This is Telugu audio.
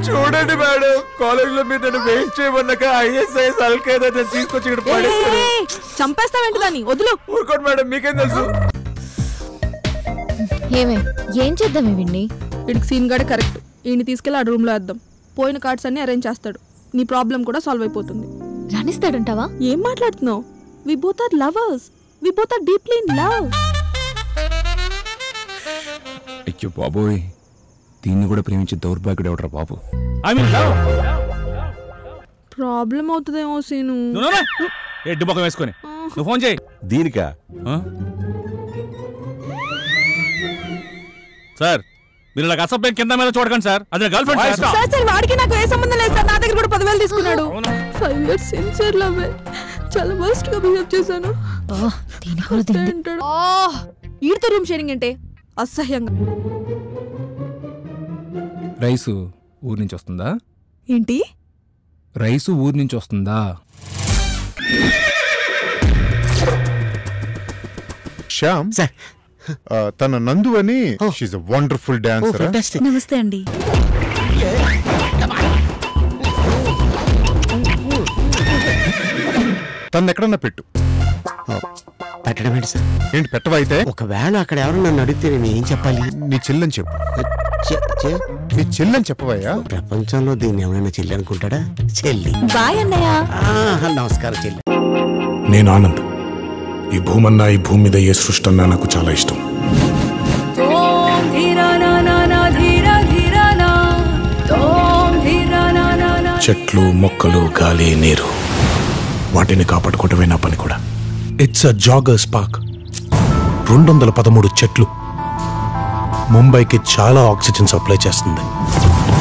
చూడండి మేడం, కాలేజ్ లో మీరు నన్ను వేస్ట్ చేయమన్నాక ISIS అల్ఖైదా తీసుకొచ్చి ఇక్కడ పడేస్తారు. చంపేస్తావేంటి దాన్ని? వదులు. ఊరుకోండి మేడం, మీకేం తెలుసు? ఏం చేద్దాం వీడిని? వీడికి సీన్ గడే కరెక్ట్. ఈయన్ని తీసుకెళ్ళి ఆ రూమ్ లో వేద్దాం. పోయిన కార్డ్స్ అన్ని అరేంజ్ చేస్తాడు. నీ ప్రాబ్లం కూడా సాల్వ్ అయిపోతుంది. రాణిస్తాడంటావా? ఏం మాట్లాడుతున్నావు? We both are lovers. We both are deeply in love. అయ్యో బాబోయ్, దీన్ని కూడా ప్రేమించే దౌర్భాగ్యుడు ఎవడరా బాబు. ప్రాబ్లం అవుతుందేమో సీను. ఎడ్డు ముఖం వేసుకొని నువ్వు ఫోన్ చేయి. దీనికా? సార్ మీరు నాకు అసభ్యం కింద మీద చూడకండి సార్, అది గర్ల్ ఫ్రెండ్ సార్. సార్ వాడికి నాకు ఏ సంబంధం లేదు సార్. నా దగ్గర కూడా 10,000 తీసుకున్నాడు. 5 years సిన్సియర్ లవ్. చాలా వర్స్ట్ గా బిహేవ్ చేశాను. ఈడితో రూమ్ షేరింగ్ అంటే అసహ్యంగా. రైసు ఊరి నుంచి వస్తుందా? ఏంటి? రైసు ఊరి నుంచి వస్తుందా? శ్యామ్ సార్, తన నందు అని, she is a wonderful dancer. నమస్తే అండి. తను ఎక్కడన్నా పెట్టు. పెట్టడం ఏంటి సార్? ఏంటి పెట్టవైతే? ఒకవేళ అక్కడ ఎవరు నన్ను అడిగితే నేను ఏం చెప్పాలి? నీ చెల్లని చెప్పు. నీ చెల్లని చెప్పవయ్యా. ప్రపంచంలో దీన్ని ఎవరైనా చెల్లి అనుకుంటాడా? చెల్లి. బాయ్ అన్నయ్య. నమస్కారం చెల్లి. నేను ఆనంద్. ఈ భూమన్నా, ఈ భూమి మీద ఏ సృష్టి అన్నా నాకు చాలా ఇష్టం. చెట్లు, మొక్కలు, గాలి, నీరు, వాటిని కాపాడుకోవటమే నా పని కూడా. It's a joggers park. 213 చెట్లు ముంబైకి చాలా ఆక్సిజన్ సప్లై చేస్తుంది.